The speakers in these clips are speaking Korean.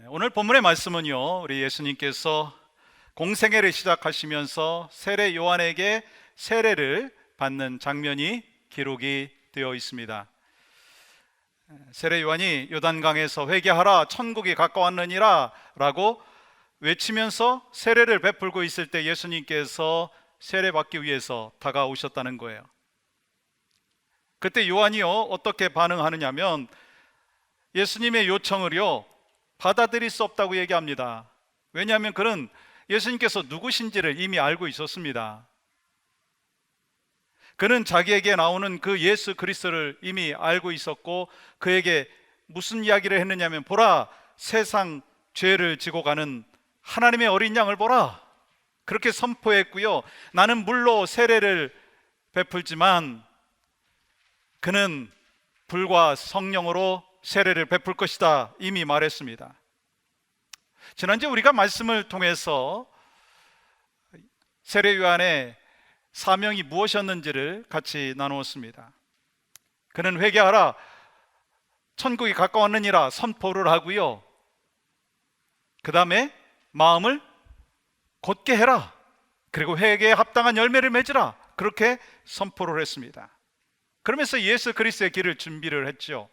오늘 본문의 말씀은요, 우리 예수님께서 공생애를 시작하시면서 세례 요한에게 세례를 받는 장면이 기록이 되어 있습니다. 세례 요한이 요단강에서 회개하라 천국이 가까웠느니라 라고 외치면서 세례를 베풀고 있을 때 예수님께서 세례받기 위해서 다가오셨다는 거예요. 그때 요한이요, 어떻게 반응하느냐면 예수님의 요청을요 받아들일 수 없다고 얘기합니다. 왜냐하면 그는 예수님께서 누구신지를 이미 알고 있었습니다. 그는 자기에게 나오는 그 예수 그리스도를 이미 알고 있었고, 그에게 무슨 이야기를 했느냐면, 보라, 세상 죄를 지고 가는 하나님의 어린 양을 보라, 그렇게 선포했고요. 나는 물로 세례를 베풀지만 그는 불과 성령으로 세례를 베풀 것이다, 이미 말했습니다. 지난주에 우리가 말씀을 통해서 세례 요한의 사명이 무엇이었는지를 같이 나누었습니다. 그는 회개하라 천국이 가까웠느니라 선포를 하고요, 그 다음에 마음을 곧게 해라, 그리고 회개에 합당한 열매를 맺으라, 그렇게 선포를 했습니다. 그러면서 예수 그리스도의 길을 준비를 했죠.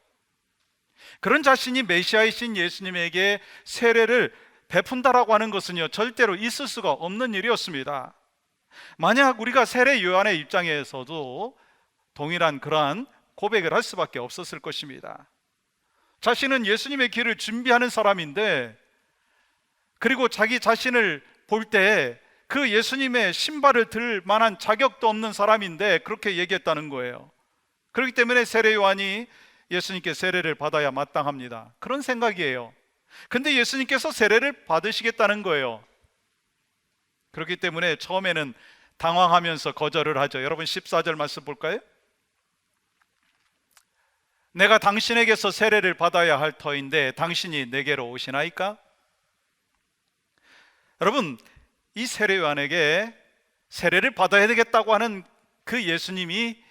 그런 자신이 메시아이신 예수님에게 세례를 베푼다라고 하는 것은요, 절대로 있을 수가 없는 일이었습니다. 만약 우리가 세례 요한의 입장에서도 동일한 그러한 고백을 할 수밖에 없었을 것입니다. 자신은 예수님의 길을 준비하는 사람인데, 그리고 자기 자신을 볼 때 그 예수님의 신발을 들 만한 자격도 없는 사람인데 그렇게 얘기했다는 거예요. 그렇기 때문에 세례 요한이 예수님께 세례를 받아야 마땅합니다, 그런 생각이에요. 근데 예수님께서 세례를 받으시겠다는 거예요. 그렇기 때문에 처음에는 당황하면서 거절을 하죠. 여러분 14절 말씀 볼까요? 내가 당신에게서 세례를 받아야 할 터인데 당신이 내게로 오시나이까? 여러분, 이 세례 요한에게 세례를 받아야 되겠다고 하는 그 예수님이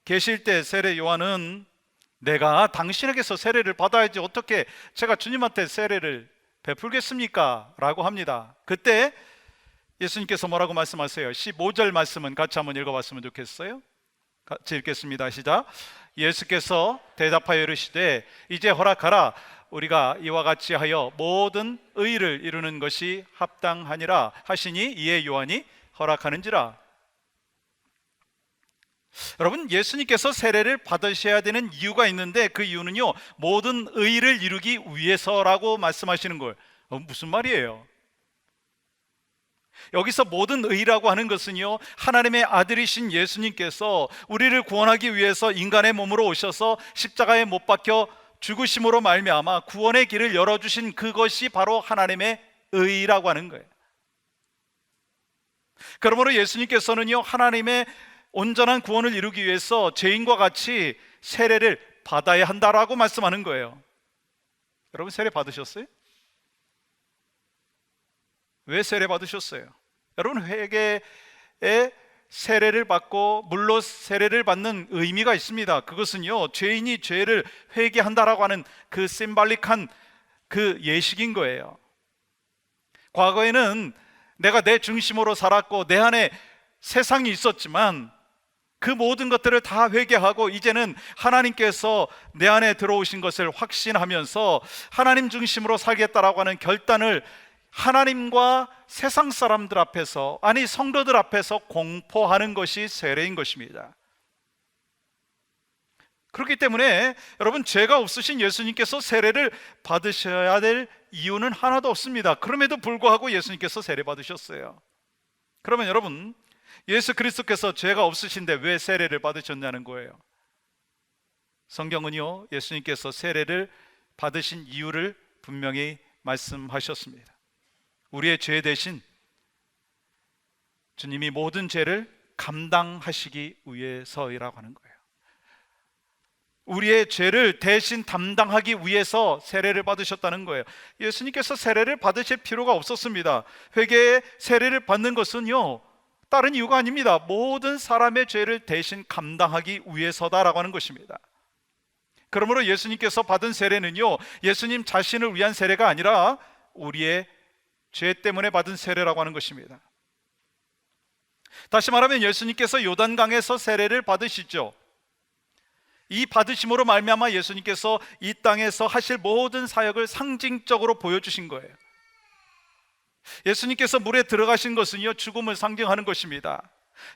계실 때 세례 요한은 내가 당신에게서 세례를 받아야지 어떻게 제가 주님한테 세례를 베풀겠습니까? 라고 합니다. 그때 예수님께서 뭐라고 말씀하세요? 15절 말씀은 같이 한번 읽어봤으면 좋겠어요. 같이 읽겠습니다. 시작. 예수께서 대답하여 이르시되 이제 허락하라. 우리가 이와 같이 하여 모든 의를 이루는 것이 합당하니라 하시니 이에 요한이 허락하는지라. 여러분, 예수님께서 세례를 받으셔야 되는 이유가 있는데 그 이유는요, 모든 의를 이루기 위해서라고 말씀하시는 거예요. 무슨 말이에요? 여기서 모든 의라고 하는 것은요, 하나님의 아들이신 예수님께서 우리를 구원하기 위해서 인간의 몸으로 오셔서 십자가에 못 박혀 죽으심으로 말미암아 구원의 길을 열어주신 그것이 바로 하나님의 의라고 하는 거예요. 그러므로 예수님께서는요, 하나님의 온전한 구원을 이루기 위해서 죄인과 같이 세례를 받아야 한다라고 말씀하는 거예요. 여러분, 세례 받으셨어요? 왜 세례 받으셨어요? 여러분, 회개에 세례를 받고 물로 세례를 받는 의미가 있습니다. 그것은요, 죄인이 죄를 회개한다라고 하는 그 심발릭한 그 예식인 거예요. 과거에는 내가 내 중심으로 살았고 내 안에 세상이 있었지만 그 모든 것들을 다 회개하고 이제는 하나님께서 내 안에 들어오신 것을 확신하면서 하나님 중심으로 살겠다라고 하는 결단을 하나님과 세상 사람들 앞에서, 아니 성도들 앞에서 공포하는 것이 세례인 것입니다. 그렇기 때문에 여러분, 죄가 없으신 예수님께서 세례를 받으셔야 될 이유는 하나도 없습니다. 그럼에도 불구하고 예수님께서 세례 받으셨어요. 그러면 여러분, 예수 그리스도께서 죄가 없으신데 왜 세례를 받으셨냐는 거예요. 성경은요, 예수님께서 세례를 받으신 이유를 분명히 말씀하셨습니다. 우리의 죄 대신 주님이 모든 죄를 감당하시기 위해서이라고 하는 거예요. 우리의 죄를 대신 담당하기 위해서 세례를 받으셨다는 거예요. 예수님께서 세례를 받으실 필요가 없었습니다. 회개의 세례를 받는 것은요, 다른 이유가 아닙니다. 모든 사람의 죄를 대신 감당하기 위해서다라고 하는 것입니다. 그러므로 예수님께서 받은 세례는요, 예수님 자신을 위한 세례가 아니라 우리의 죄 때문에 받은 세례라고 하는 것입니다. 다시 말하면 예수님께서 요단강에서 세례를 받으시죠. 이 받으심으로 말미암아 예수님께서 이 땅에서 하실 모든 사역을 상징적으로 보여주신 거예요. 예수님께서 물에 들어가신 것은요, 죽음을 상징하는 것입니다.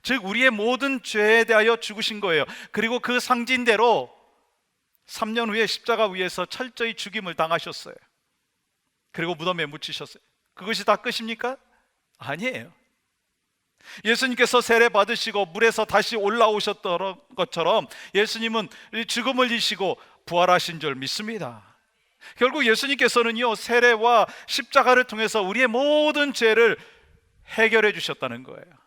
즉 우리의 모든 죄에 대하여 죽으신 거예요. 그리고 그 상징대로 3년 후에 십자가 위에서 철저히 죽임을 당하셨어요. 그리고 무덤에 묻히셨어요. 그것이 다 끝입니까? 아니에요. 예수님께서 세례 받으시고 물에서 다시 올라오셨던 것처럼 예수님은 죽음을 이기시고 부활하신 줄 믿습니다. 결국 예수님께서는요, 세례와 십자가를 통해서 우리의 모든 죄를 해결해 주셨다는 거예요.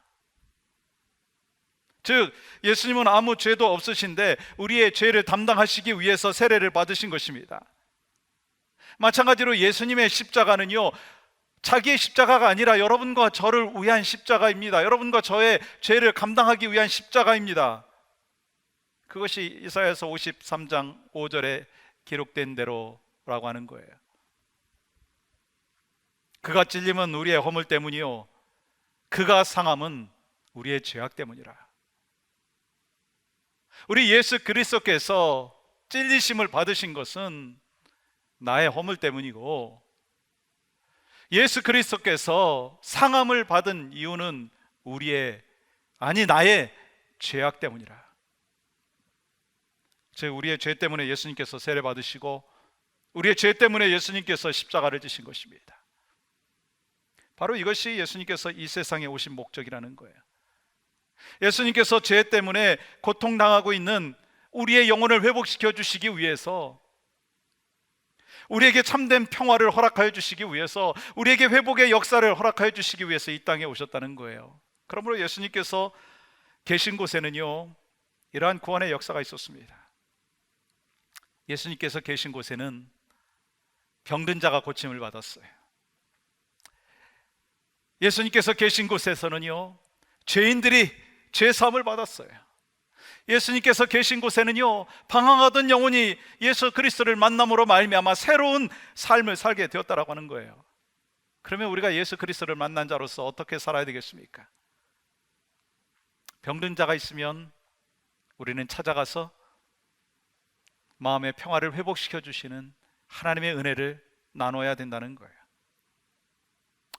즉 예수님은 아무 죄도 없으신데 우리의 죄를 담당하시기 위해서 세례를 받으신 것입니다. 마찬가지로 예수님의 십자가는요, 자기의 십자가가 아니라 여러분과 저를 위한 십자가입니다. 여러분과 저의 죄를 감당하기 위한 십자가입니다. 그것이 이사야서 53장 5절에 기록된 대로라고 하는 거예요. 그가 찔림은 우리의 허물 때문이요, 그가 상함은 우리의 죄악 때문이라. 우리 예수 그리스도께서 찔리심을 받으신 것은 나의 허물 때문이고, 예수 그리스도께서 상함을 받은 이유는 나의 죄악 때문이라. 즉 우리의 죄 때문에 예수님께서 세례 받으시고 우리의 죄 때문에 예수님께서 십자가를 지신 것입니다. 바로 이것이 예수님께서 이 세상에 오신 목적이라는 거예요. 예수님께서 죄 때문에 고통당하고 있는 우리의 영혼을 회복시켜 주시기 위해서, 우리에게 참된 평화를 허락하여 주시기 위해서, 우리에게 회복의 역사를 허락하여 주시기 위해서 이 땅에 오셨다는 거예요. 그러므로 예수님께서 계신 곳에는요, 이러한 구원의 역사가 있었습니다. 예수님께서 계신 곳에는 병든 자가 고침을 받았어요. 예수님께서 계신 곳에서는요, 죄인들이 죄 사함을 받았어요. 예수님께서 계신 곳에는요, 방황하던 영혼이 예수 그리스도를 만남으로 말미암아 새로운 삶을 살게 되었다라고 하는 거예요. 그러면 우리가 예수 그리스도를 만난 자로서 어떻게 살아야 되겠습니까? 병든 자가 있으면 우리는 찾아가서 마음의 평화를 회복시켜 주시는 하나님의 은혜를 나눠야 된다는 거예요.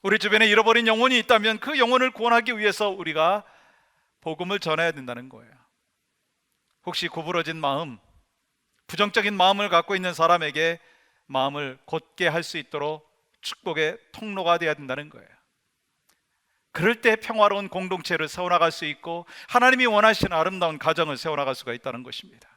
우리 주변에 잃어버린 영혼이 있다면 그 영혼을 구원하기 위해서 우리가 복음을 전해야 된다는 거예요. 혹시 구부러진 마음, 부정적인 마음을 갖고 있는 사람에게 마음을 곧게 할 수 있도록 축복의 통로가 되어야 된다는 거예요. 그럴 때 평화로운 공동체를 세워나갈 수 있고 하나님이 원하시는 아름다운 가정을 세워나갈 수가 있다는 것입니다.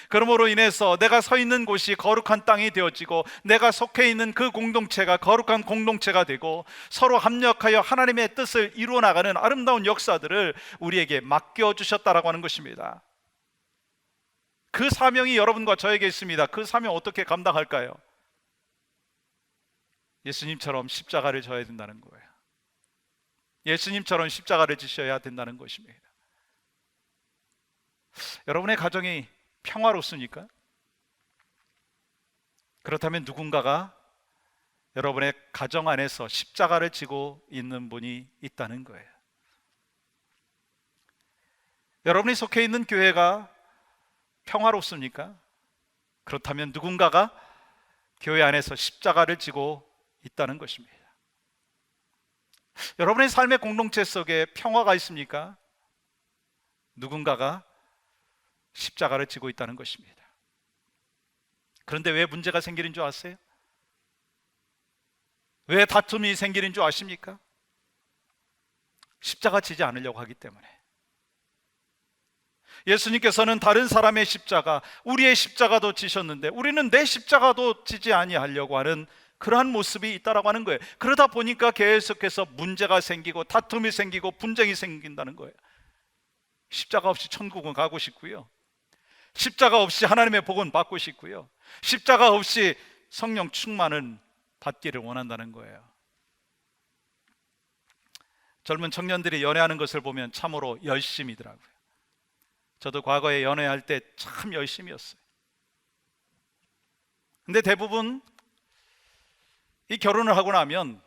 그러므로 인해서 내가 서 있는 곳이 거룩한 땅이 되어지고 내가 속해 있는 그 공동체가 거룩한 공동체가 되고 서로 합력하여 하나님의 뜻을 이루어 나가는 아름다운 역사들을 우리에게 맡겨주셨다라고 하는 것입니다. 그 사명이 여러분과 저에게 있습니다. 그 사명 어떻게 감당할까요? 예수님처럼 십자가를 져야 된다는 거예요. 예수님처럼 십자가를 지셔야 된다는 것입니다. 여러분의 가정이 평화롭습니까? 그렇다면 누군가가 여러분의 가정 안에서 십자가를 지고 있는 분이 있다는 거예요. 여러분이 속해 있는 교회가 평화롭습니까? 그렇다면 누군가가 교회 안에서 십자가를 지고 있다는 것입니다. 여러분의 삶의 공동체 속에 평화가 있습니까? 누군가가 십자가를 지고 있다는 것입니다. 그런데 왜 문제가 생기는 줄 아세요? 왜 다툼이 생기는 줄 아십니까? 십자가 지지 않으려고 하기 때문에. 예수님께서는 다른 사람의 십자가, 우리의 십자가도 지셨는데 우리는 내 십자가도 지지 아니하려고 하는 그러한 모습이 있다라고 하는 거예요. 그러다 보니까 계속해서 문제가 생기고 다툼이 생기고 분쟁이 생긴다는 거예요. 십자가 없이 천국은 가고 싶고요, 십자가 없이 하나님의 복은 받고 싶고요, 십자가 없이 성령 충만을 받기를 원한다는 거예요. 젊은 청년들이 연애하는 것을 보면 참으로 열심이더라고요. 저도 과거에 연애할 때 참 열심이었어요. 근데 대부분 이 결혼을 하고 나면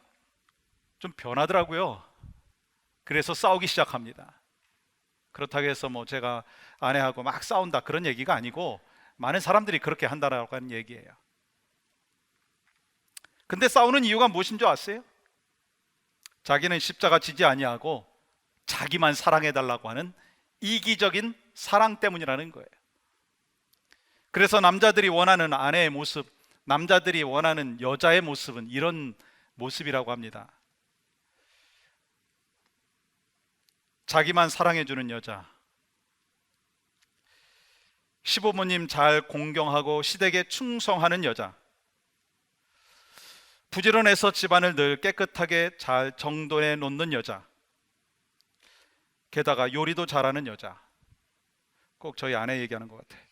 좀 변하더라고요. 그래서 싸우기 시작합니다. 그렇다고 해서 뭐 제가 아내하고 막 싸운다 그런 얘기가 아니고 많은 사람들이 그렇게 한다라고 하는 얘기예요. 근데 싸우는 이유가 무엇인 줄 아세요? 자기는 십자가 지지 아니하고 자기만 사랑해달라고 하는 이기적인 사랑 때문이라는 거예요. 그래서 남자들이 원하는 아내의 모습, 남자들이 원하는 여자의 모습은 이런 모습이라고 합니다. 자기만 사랑해주는 여자, 시부모님 잘 공경하고 시댁에 충성하는 여자, 부지런해서 집안을 늘 깨끗하게 잘 정돈해 놓는 여자, 게다가 요리도 잘하는 여자. 꼭 저희 아내 얘기하는 것 같아요.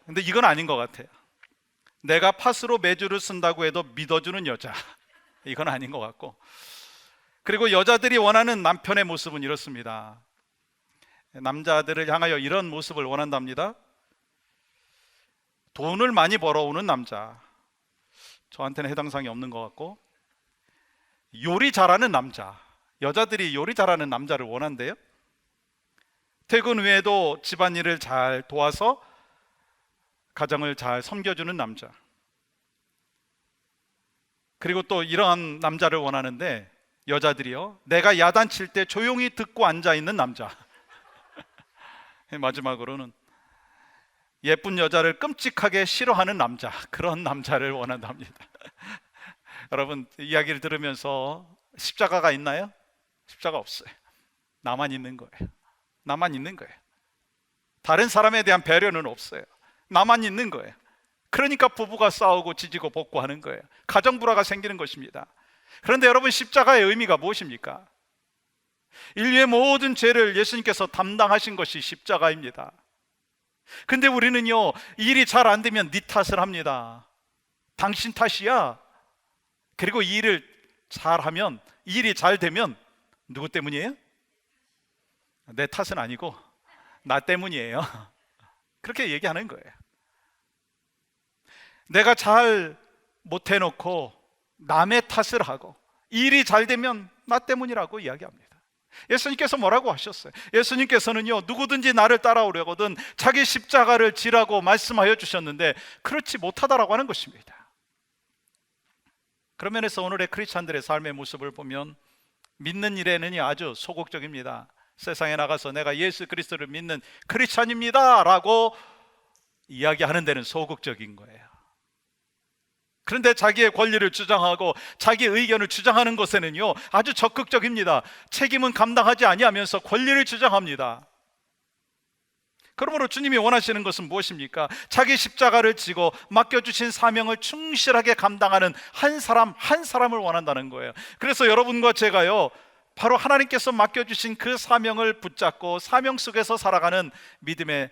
근데 이건 아닌 것 같아요. 내가 팥으로 메주를 쓴다고 해도 믿어주는 여자, 이건 아닌 것 같고, 그리고 여자들이 원하는 남편의 모습은 이렇습니다. 남자들을 향하여 이런 모습을 원한답니다. 돈을 많이 벌어오는 남자, 저한테는 해당 사항이 없는 것 같고, 요리 잘하는 남자, 여자들이 요리 잘하는 남자를 원한대요. 퇴근 후에도 집안일을 잘 도와서 가정을 잘 섬겨주는 남자, 그리고 또 이러한 남자를 원하는데, 여자들이요, 내가 야단칠 때 조용히 듣고 앉아있는 남자. 마지막으로는 예쁜 여자를 끔찍하게 싫어하는 남자, 그런 남자를 원한답니다. 여러분, 이야기를 들으면서 십자가가 있나요? 십자가 없어요. 나만 있는 거예요. 나만 있는 거예요. 다른 사람에 대한 배려는 없어요. 나만 있는 거예요. 그러니까 부부가 싸우고 지지고 볶고 하는 거예요. 가정불화가 생기는 것입니다. 그런데 여러분, 십자가의 의미가 무엇입니까? 인류의 모든 죄를 예수님께서 담당하신 것이 십자가입니다. 근데 우리는요, 일이 잘 안 되면 네 탓을 합니다. 당신 탓이야. 그리고 이 일을 잘하면, 일이 잘 되면 누구 때문이에요? 내 탓은 아니고 나 때문이에요. 그렇게 얘기하는 거예요. 내가 잘 못해놓고 남의 탓을 하고 일이 잘 되면 나 때문이라고 이야기합니다. 예수님께서 뭐라고 하셨어요? 예수님께서는요, 누구든지 나를 따라오려거든 자기 십자가를 지라고 말씀하여 주셨는데 그렇지 못하다라고 하는 것입니다. 그런 면에서 오늘의 크리스찬들의 삶의 모습을 보면 믿는 일에는 아주 소극적입니다. 세상에 나가서 내가 예수 그리스도를 믿는 크리스찬입니다 라고 이야기하는 데는 소극적인 거예요. 그런데 자기의 권리를 주장하고 자기 의견을 주장하는 것에는요 아주 적극적입니다. 책임은 감당하지 아니하면서 권리를 주장합니다. 그러므로 주님이 원하시는 것은 무엇입니까? 자기 십자가를 지고 맡겨주신 사명을 충실하게 감당하는 한 사람 한 사람을 원한다는 거예요. 그래서 여러분과 제가요, 바로 하나님께서 맡겨주신 그 사명을 붙잡고 사명 속에서 살아가는 믿음의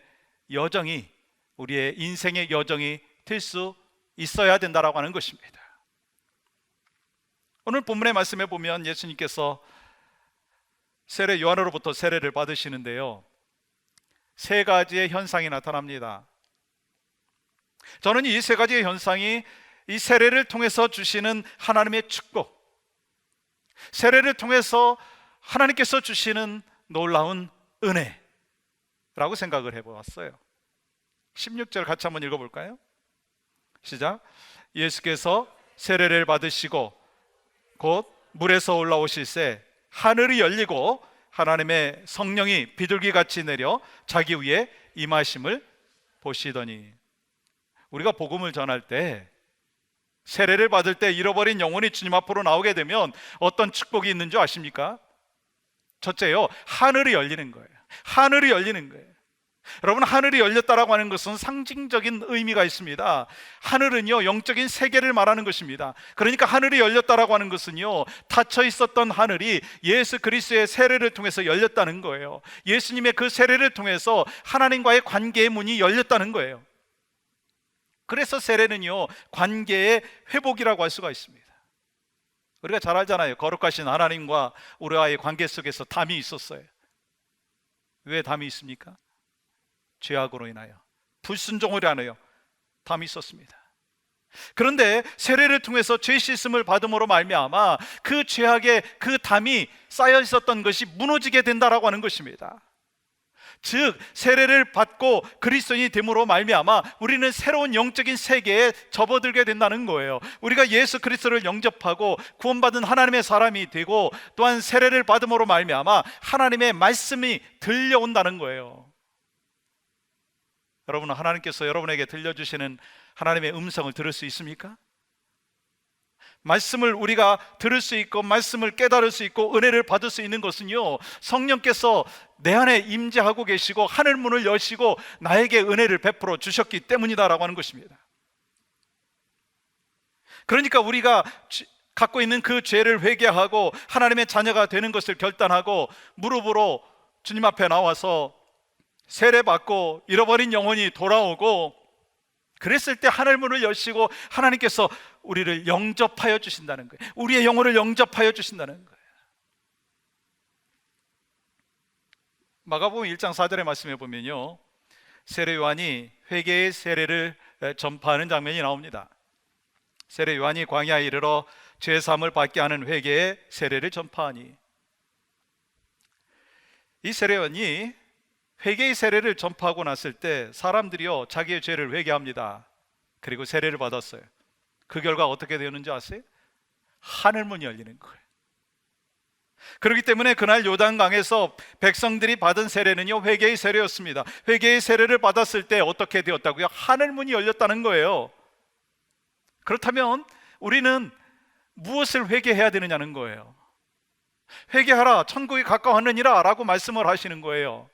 여정이, 우리의 인생의 여정이 될 수 있어야 된다라고 하는 것입니다. 오늘 본문의 말씀에 보면 예수님께서 세례 요한으로부터 세례를 받으시는데요, 세 가지의 현상이 나타납니다. 저는 이 세 가지의 현상이 이 세례를 통해서 주시는 하나님의 축복, 세례를 통해서 하나님께서 주시는 놀라운 은혜라고 생각을 해보았어요. 16절 같이 한번 읽어볼까요? 시작. 예수께서 세례를 받으시고 곧 물에서 올라오실새 하늘이 열리고 하나님의 성령이 비둘기같이 내려 자기 위에 임하심을 보시더니, 우리가 복음을 전할 때, 세례를 받을 때 잃어버린 영혼이 주님 앞으로 나오게 되면 어떤 축복이 있는 줄 아십니까? 첫째요, 하늘이 열리는 거예요. 하늘이 열리는 거예요. 여러분, 하늘이 열렸다라고 하는 것은 상징적인 의미가 있습니다. 하늘은요, 영적인 세계를 말하는 것입니다. 그러니까 하늘이 열렸다라고 하는 것은요, 닫혀 있었던 하늘이 예수 그리스도의 세례를 통해서 열렸다는 거예요. 예수님의 그 세례를 통해서 하나님과의 관계의 문이 열렸다는 거예요. 그래서 세례는요, 관계의 회복이라고 할 수가 있습니다. 우리가 잘 알잖아요. 거룩하신 하나님과 우리와의 관계 속에서 담이 있었어요. 왜 담이 있습니까? 죄악으로 인하여, 불순종으로 인하여 담이 있었습니다. 그런데 세례를 통해서 죄 씻음을 받음으로 말미암아 그 죄악의 그 담이 쌓여 있었던 것이 무너지게 된다라고 하는 것입니다. 즉 세례를 받고 그리스도인이 됨으로 말미암아 우리는 새로운 영적인 세계에 접어들게 된다는 거예요. 우리가 예수 그리스도를 영접하고 구원받은 하나님의 사람이 되고 또한 세례를 받음으로 말미암아 하나님의 말씀이 들려온다는 거예요. 여러분은 하나님께서 여러분에게 들려주시는 하나님의 음성을 들을 수 있습니까? 말씀을 우리가 들을 수 있고 말씀을 깨달을 수 있고 은혜를 받을 수 있는 것은요, 성령께서 내 안에 임재하고 계시고 하늘 문을 여시고 나에게 은혜를 베풀어 주셨기 때문이다라고 하는 것입니다. 그러니까 우리가 갖고 있는 그 죄를 회개하고 하나님의 자녀가 되는 것을 결단하고 무릎으로 주님 앞에 나와서 세례받고 잃어버린 영혼이 돌아오고 그랬을 때 하늘 문을 여시고 하나님께서 우리를 영접하여 주신다는 거예요. 우리의 영혼을 영접하여 주신다는 거예요. 마가복음 1장 4절의 말씀에 보면요, 세례 요한이 회개의 세례를 전파하는 장면이 나옵니다. 세례 요한이 광야에 이르러 죄 사함을 받게 하는 회개의 세례를 전파하니, 이 세례 요한이 회개의 세례를 전파하고 났을 때 사람들이요 자기의 죄를 회개합니다. 그리고 세례를 받았어요. 그 결과 어떻게 되었는지 아세요? 하늘문이 열리는 거예요. 그렇기 때문에 그날 요단강에서 백성들이 받은 세례는요 회개의 세례였습니다. 회개의 세례를 받았을 때 어떻게 되었다고요? 하늘문이 열렸다는 거예요. 그렇다면 우리는 무엇을 회개해야 되느냐는 거예요. 회개하라, 천국이 가까웠느니라 라고 말씀을 하시는 거예요.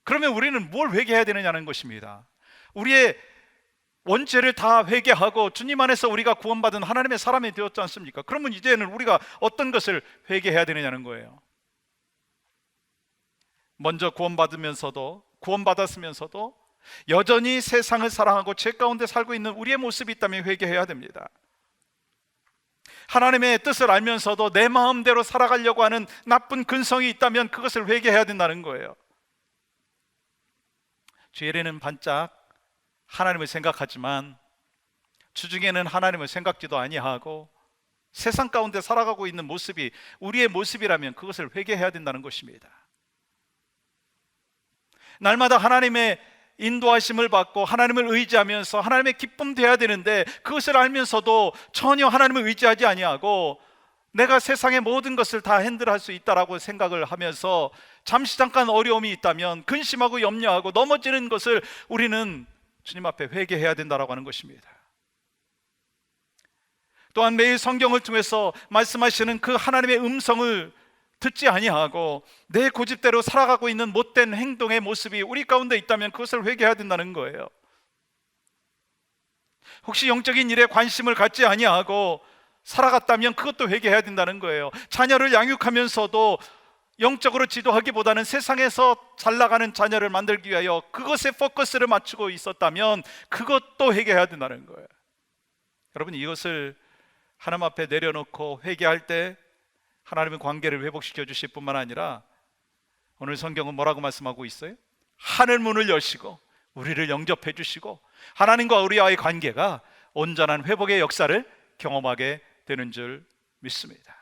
그러면 우리는 뭘 회개해야 되느냐는 것입니다. 우리의 원죄를 다 회개하고 주님 안에서 우리가 구원받은 하나님의 사람이 되었지 않습니까? 그러면 이제는 우리가 어떤 것을 회개해야 되느냐는 거예요. 먼저 구원받았으면서도 여전히 세상을 사랑하고 죄 가운데 살고 있는 우리의 모습이 있다면 회개해야 됩니다. 하나님의 뜻을 알면서도 내 마음대로 살아가려고 하는 나쁜 근성이 있다면 그것을 회개해야 된다는 거예요. 죄에는 반짝 하나님을 생각하지만 주중에는 하나님을 생각지도 아니하고 세상 가운데 살아가고 있는 모습이 우리의 모습이라면 그것을 회개해야 된다는 것입니다. 날마다 하나님의 인도하심을 받고 하나님을 의지하면서 하나님의 기쁨 돼야 되는데 그것을 알면서도 전혀 하나님을 의지하지 아니하고 내가 세상의 모든 것을 다 핸들할 수 있다라고 생각을 하면서 잠시 잠깐 어려움이 있다면 근심하고 염려하고 넘어지는 것을 우리는 주님 앞에 회개해야 된다라고 하는 것입니다. 또한 매일 성경을 통해서 말씀하시는 그 하나님의 음성을 듣지 아니하고 내 고집대로 살아가고 있는 못된 행동의 모습이 우리 가운데 있다면 그것을 회개해야 된다는 거예요. 혹시 영적인 일에 관심을 갖지 아니하고 살아갔다면 그것도 회개해야 된다는 거예요. 자녀를 양육하면서도 영적으로 지도하기보다는 세상에서 잘 나가는 자녀를 만들기 위하여 그것에 포커스를 맞추고 있었다면 그것도 회개해야 된다는 거예요. 여러분, 이것을 하나님 앞에 내려놓고 회개할 때 하나님의 관계를 회복시켜 주실 뿐만 아니라 오늘 성경은 뭐라고 말씀하고 있어요? 하늘 문을 여시고 우리를 영접해 주시고 하나님과 우리와의 관계가 온전한 회복의 역사를 경험하게 되는 줄 믿습니다.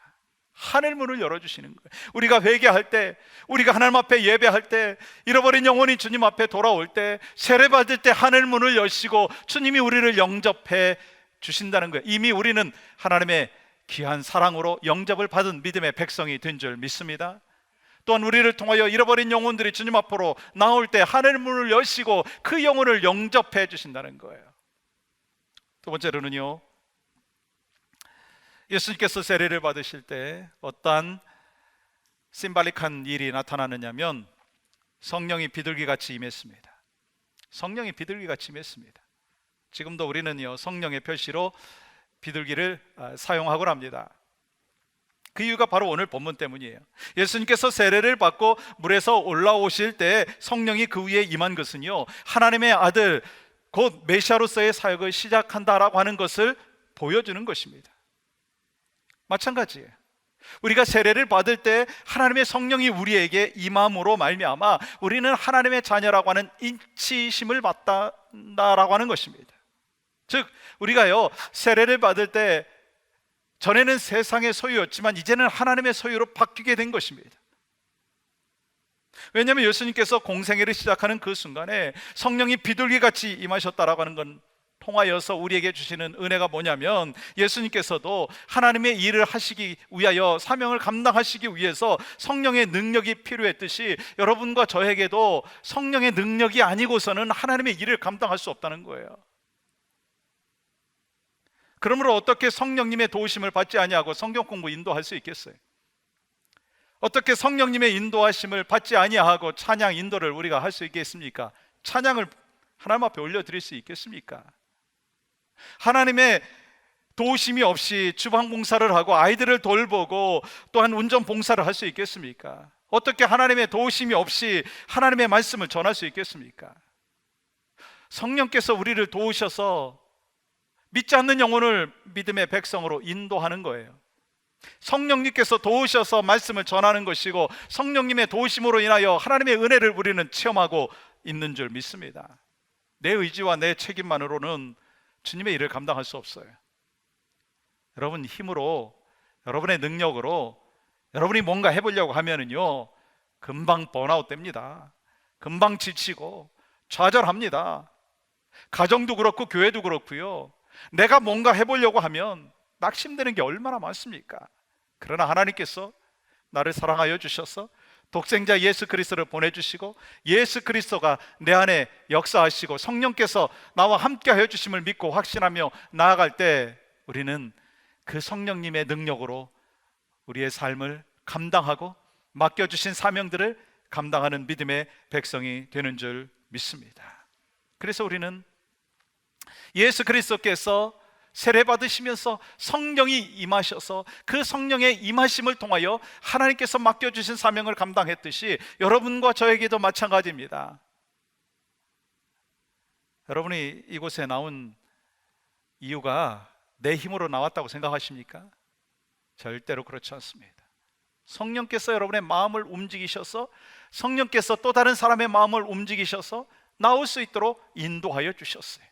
하늘 문을 열어주시는 거예요. 우리가 회개할 때, 우리가 하나님 앞에 예배할 때, 잃어버린 영혼이 주님 앞에 돌아올 때, 세례받을 때 하늘 문을 여시고 주님이 우리를 영접해 주신다는 거예요. 이미 우리는 하나님의 귀한 사랑으로 영접을 받은 믿음의 백성이 된 줄 믿습니다. 또한 우리를 통하여 잃어버린 영혼들이 주님 앞으로 나올 때 하늘 문을 여시고 그 영혼을 영접해 주신다는 거예요. 두 번째로는요, 예수님께서 세례를 받으실 때 어떠한 심발릭한 일이 나타나느냐면 성령이 비둘기같이 임했습니다. 성령이 비둘기같이 임했습니다. 지금도 우리는요 성령의 표시로 비둘기를 사용하곤 합니다. 그 이유가 바로 오늘 본문 때문이에요. 예수님께서 세례를 받고 물에서 올라오실 때 성령이 그 위에 임한 것은요 하나님의 아들 곧 메시아로서의 사역을 시작한다라고 하는 것을 보여주는 것입니다. 마찬가지예요. 우리가 세례를 받을 때 하나님의 성령이 우리에게 임함으로 말미암아 우리는 하나님의 자녀라고 하는 인치심을 받는다라고 하는 것입니다. 즉 우리가요 세례를 받을 때 전에는 세상의 소유였지만 이제는 하나님의 소유로 바뀌게 된 것입니다. 왜냐하면 예수님께서 공생애를 시작하는 그 순간에 성령이 비둘기같이 임하셨다라고 하는 건 통하여서 우리에게 주시는 은혜가 뭐냐면, 예수님께서도 하나님의 일을 하시기 위하여, 사명을 감당하시기 위해서 성령의 능력이 필요했듯이 여러분과 저에게도 성령의 능력이 아니고서는 하나님의 일을 감당할 수 없다는 거예요. 그러므로 어떻게 성령님의 도우심을 받지 아니하고 성경 공부 인도할 수 있겠어요? 어떻게 성령님의 인도하심을 받지 아니하고 찬양 인도를 우리가 할 수 있겠습니까? 찬양을 하나님 앞에 올려드릴 수 있겠습니까? 하나님의 도우심이 없이 주방 봉사를 하고 아이들을 돌보고 또한 운전 봉사를 할 수 있겠습니까? 어떻게 하나님의 도우심이 없이 하나님의 말씀을 전할 수 있겠습니까? 성령께서 우리를 도우셔서 믿지 않는 영혼을 믿음의 백성으로 인도하는 거예요. 성령님께서 도우셔서 말씀을 전하는 것이고, 성령님의 도우심으로 인하여 하나님의 은혜를 우리는 체험하고 있는 줄 믿습니다. 내 의지와 내 책임만으로는 주님의 일을 감당할 수 없어요. 여러분 힘으로, 여러분의 능력으로 여러분이 뭔가 해보려고 하면은요 금방 번아웃 됩니다. 금방 지치고 좌절합니다. 가정도 그렇고 교회도 그렇고요, 내가 뭔가 해보려고 하면 낙심되는 게 얼마나 많습니까? 그러나 하나님께서 나를 사랑하여 주셔서 독생자 예수 그리스도를 보내주시고, 예수 그리스도가 내 안에 역사하시고 성령께서 나와 함께 하여 주심을 믿고 확신하며 나아갈 때, 우리는 그 성령님의 능력으로 우리의 삶을 감당하고 맡겨주신 사명들을 감당하는 믿음의 백성이 되는 줄 믿습니다. 그래서 우리는 예수 그리스도께서 세례 받으시면서 성령이 임하셔서 그 성령의 임하심을 통하여 하나님께서 맡겨주신 사명을 감당했듯이 여러분과 저에게도 마찬가지입니다. 여러분이 이곳에 나온 이유가 내 힘으로 나왔다고 생각하십니까? 절대로 그렇지 않습니다. 성령께서 여러분의 마음을 움직이셔서, 성령께서 또 다른 사람의 마음을 움직이셔서 나올 수 있도록 인도하여 주셨어요.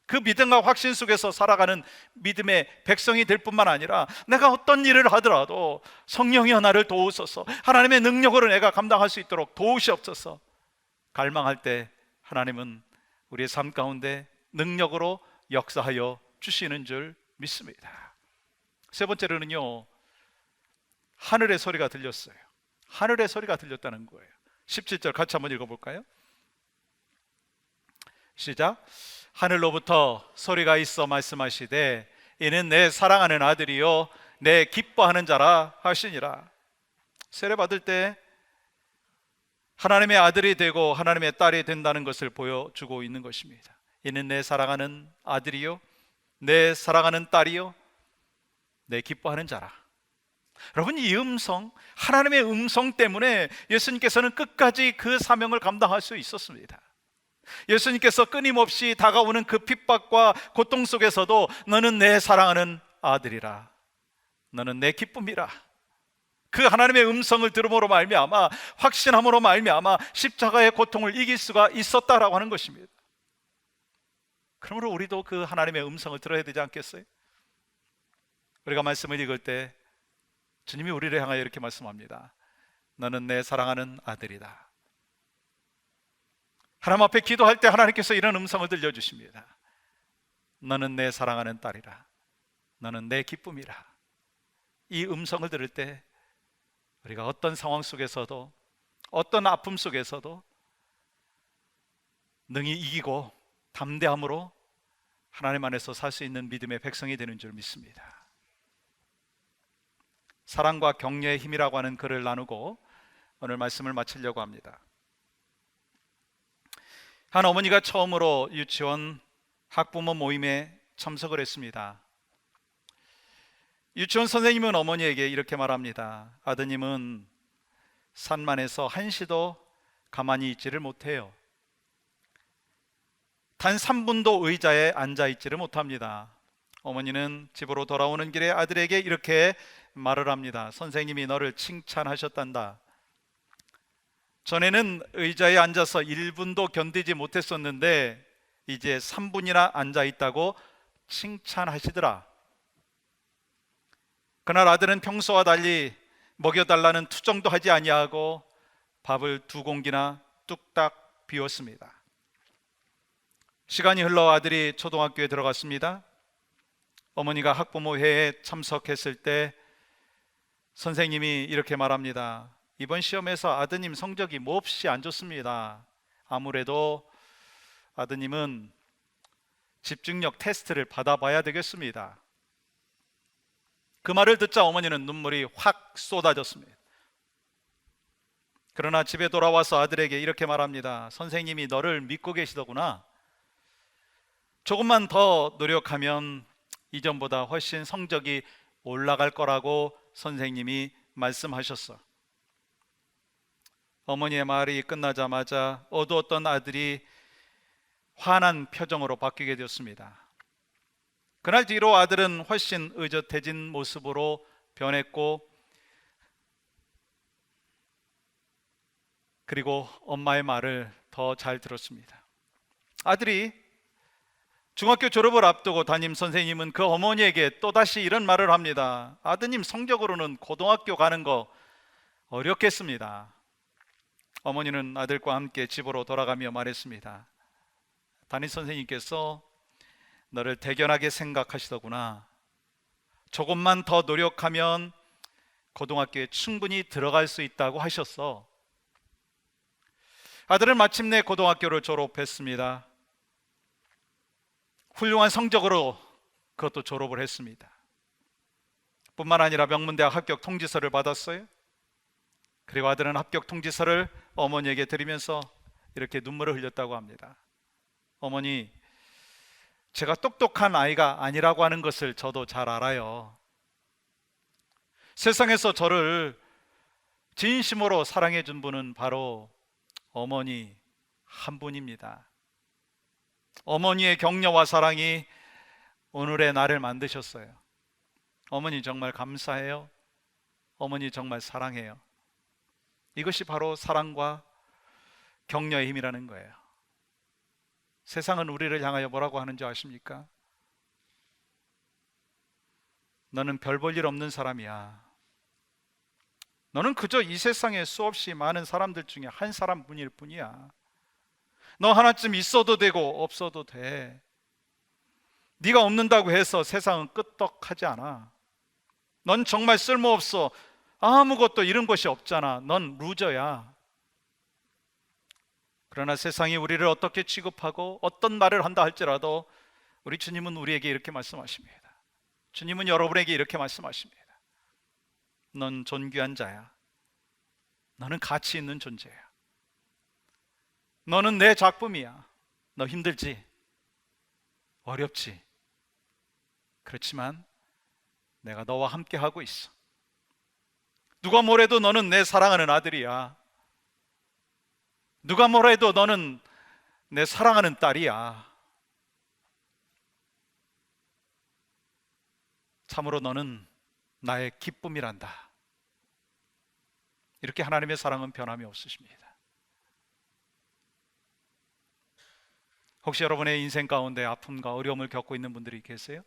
그 믿음과 확신 속에서 살아가는 믿음의 백성이 될 뿐만 아니라, 내가 어떤 일을 하더라도 성령이여 나를 도우소서, 하나님의 능력으로 내가 감당할 수 있도록 도우시옵소서. 갈망할 때 하나님은 우리의 삶 가운데 능력으로 역사하여 주시는 줄 믿습니다. 세 번째로는요, 하늘의 소리가 들렸어요. 하늘의 소리가 들렸다는 거예요. 17절 같이 한번 읽어볼까요? 시작. 하늘로부터 소리가 있어 말씀하시되 이는 내 사랑하는 아들이요 내 기뻐하는 자라 하시니라. 세례 받을 때 하나님의 아들이 되고 하나님의 딸이 된다는 것을 보여주고 있는 것입니다. 이는 내 사랑하는 아들이요 내 사랑하는 딸이요 내 기뻐하는 자라. 여러분, 이 음성, 하나님의 음성 때문에 예수님께서는 끝까지 그 사명을 감당할 수 있었습니다. 예수님께서 끊임없이 다가오는 그 핍박과 고통 속에서도 너는 내 사랑하는 아들이라, 너는 내 기쁨이라, 그 하나님의 음성을 들음으로 말미암아, 확신함으로 말미암아 십자가의 고통을 이길 수가 있었다라고 하는 것입니다. 그러므로 우리도 그 하나님의 음성을 들어야 되지 않겠어요? 우리가 말씀을 읽을 때 주님이 우리를 향하여 이렇게 말씀합니다. 너는 내 사랑하는 아들이다. 하나님 앞에 기도할 때 하나님께서 이런 음성을 들려주십니다. 너는 내 사랑하는 딸이라, 너는 내 기쁨이라. 이 음성을 들을 때 우리가 어떤 상황 속에서도, 어떤 아픔 속에서도 능히 이기고 담대함으로 하나님 안에서 살 수 있는 믿음의 백성이 되는 줄 믿습니다. 사랑과 격려의 힘이라고 하는 글을 나누고 오늘 말씀을 마치려고 합니다. 한 어머니가 처음으로 유치원 학부모 모임에 참석을 했습니다. 유치원 선생님은 어머니에게 이렇게 말합니다. 아드님은 산만해서 한시도 가만히 있지를 못해요. 단 3분도 의자에 앉아 있지를 못합니다. 어머니는 집으로 돌아오는 길에 아들에게 이렇게 말을 합니다. 선생님이 너를 칭찬하셨단다. 전에는 의자에 앉아서 1분도 견디지 못했었는데 이제 3분이나 앉아 있다고 칭찬하시더라. 그날 아들은 평소와 달리 먹여달라는 투정도 하지 아니하고 밥을 2공기나 뚝딱 비웠습니다. 시간이 흘러 아들이 초등학교에 들어갔습니다. 어머니가 학부모 회의에 참석했을 때 선생님이 이렇게 말합니다. 이번 시험에서 아드님 성적이 몹시 안 좋습니다. 아무래도 아드님은 집중력 테스트를 받아봐야 되겠습니다. 그 말을 듣자 어머니는 눈물이 확 쏟아졌습니다. 그러나 집에 돌아와서 아들에게 이렇게 말합니다. 선생님이 너를 믿고 계시더구나. 조금만 더 노력하면 이전보다 훨씬 성적이 올라갈 거라고 선생님이 말씀하셨어. 어머니의 말이 끝나자마자 어두웠던 아들이 환한 표정으로 바뀌게 되었습니다. 그날 뒤로 아들은 훨씬 의젓해진 모습으로 변했고, 그리고 엄마의 말을 더 잘 들었습니다. 아들이 중학교 졸업을 앞두고 담임 선생님은 그 어머니에게 또다시 이런 말을 합니다. 아드님 성적으로는 고등학교 가는 거 어렵겠습니다. 어머니는 아들과 함께 집으로 돌아가며 말했습니다. 담임 선생님께서 너를 대견하게 생각하시더구나. 조금만 더 노력하면 고등학교에 충분히 들어갈 수 있다고 하셨어. 아들은 마침내 고등학교를 졸업했습니다. 훌륭한 성적으로 그것도 졸업을 했습니다. 뿐만 아니라 명문대학 합격 통지서를 받았어요. 그리고 아들은 합격 통지서를 어머니에게 드리면서 이렇게 눈물을 흘렸다고 합니다. 어머니, 제가 똑똑한 아이가 아니라고 하는 것을 저도 잘 알아요. 세상에서 저를 진심으로 사랑해 준 분은 바로 어머니 한 분입니다. 어머니의 격려와 사랑이 오늘의 나를 만드셨어요. 어머니 정말 감사해요. 어머니 정말 사랑해요. 이것이 바로 사랑과 격려의 힘이라는 거예요. 세상은 우리를 향하여 뭐라고 하는지 아십니까? 너는 별 볼 일 없는 사람이야. 너는 그저 이 세상에 수없이 많은 사람들 중에 한 사람뿐일 뿐이야. 너 하나쯤 있어도 되고 없어도 돼. 네가 없는다고 해서 세상은 끄떡하지 않아. 넌 정말 쓸모없어. 아무것도 잃은 것이 없잖아. 넌 루저야. 그러나 세상이 우리를 어떻게 취급하고 어떤 말을 한다 할지라도 우리 주님은 우리에게 이렇게 말씀하십니다. 주님은 여러분에게 이렇게 말씀하십니다. 넌 존귀한 자야. 너는 가치 있는 존재야. 너는 내 작품이야. 너 힘들지? 어렵지? 그렇지만 내가 너와 함께 하고 있어. 누가 뭐래도 너는 내 사랑하는 아들이야. 누가 뭐래도 너는 내 사랑하는 딸이야. 참으로 너는 나의 기쁨이란다. 이렇게 하나님의 사랑은 변함이 없으십니다. 혹시 여러분의 인생 가운데 아픔과 어려움을 겪고 있는 분들이 계세요?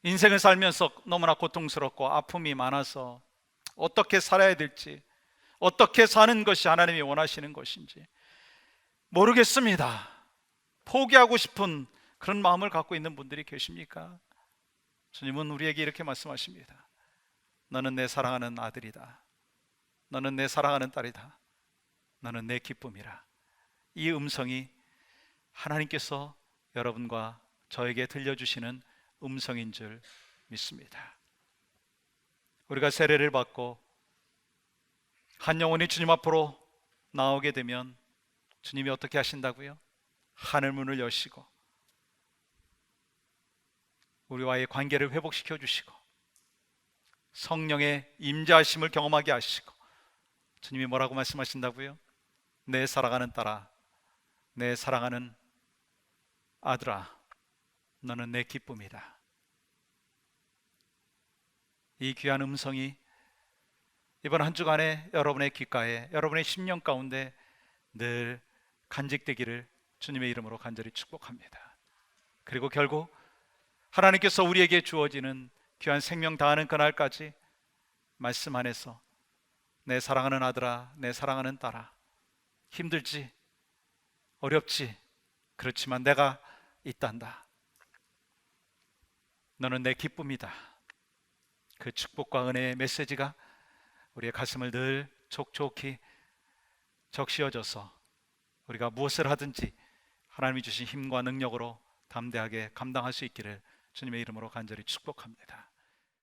인생을 살면서 너무나 고통스럽고 아픔이 많아서 어떻게 살아야 될지, 어떻게 사는 것이 하나님이 원하시는 것인지 모르겠습니다. 포기하고 싶은 그런 마음을 갖고 있는 분들이 계십니까? 주님은 우리에게 이렇게 말씀하십니다. 너는 내 사랑하는 아들이다. 너는 내 사랑하는 딸이다. 너는 내 기쁨이라. 이 음성이 하나님께서 여러분과 저에게 들려주시는 음성인 줄 믿습니다. 우리가 세례를 받고 한 영혼이 주님 앞으로 나오게 되면 주님이 어떻게 하신다고요? 하늘 문을 여시고 우리와의 관계를 회복시켜 주시고 성령의 임재하심을 경험하게 하시고 주님이 뭐라고 말씀하신다고요? 내 사랑하는 딸아, 내 사랑하는 아들아, 너는 내 기쁨이다. 이 귀한 음성이 이번 한 주간에 여러분의 귓가에, 여러분의 심령 가운데 늘 간직되기를 주님의 이름으로 간절히 축복합니다. 그리고 결국 하나님께서 우리에게 주어지는 귀한 생명 다하는 그날까지 말씀 안에서 내 사랑하는 아들아, 내 사랑하는 딸아, 힘들지, 어렵지, 그렇지만 내가 있단다. 너는 내 기쁨이다. 그 축복과 은혜의 메시지가 우리의 가슴을 늘 촉촉히 적시어줘서 우리가 무엇을 하든지 하나님이 주신 힘과 능력으로 담대하게 감당할 수 있기를 주님의 이름으로 간절히 축복합니다.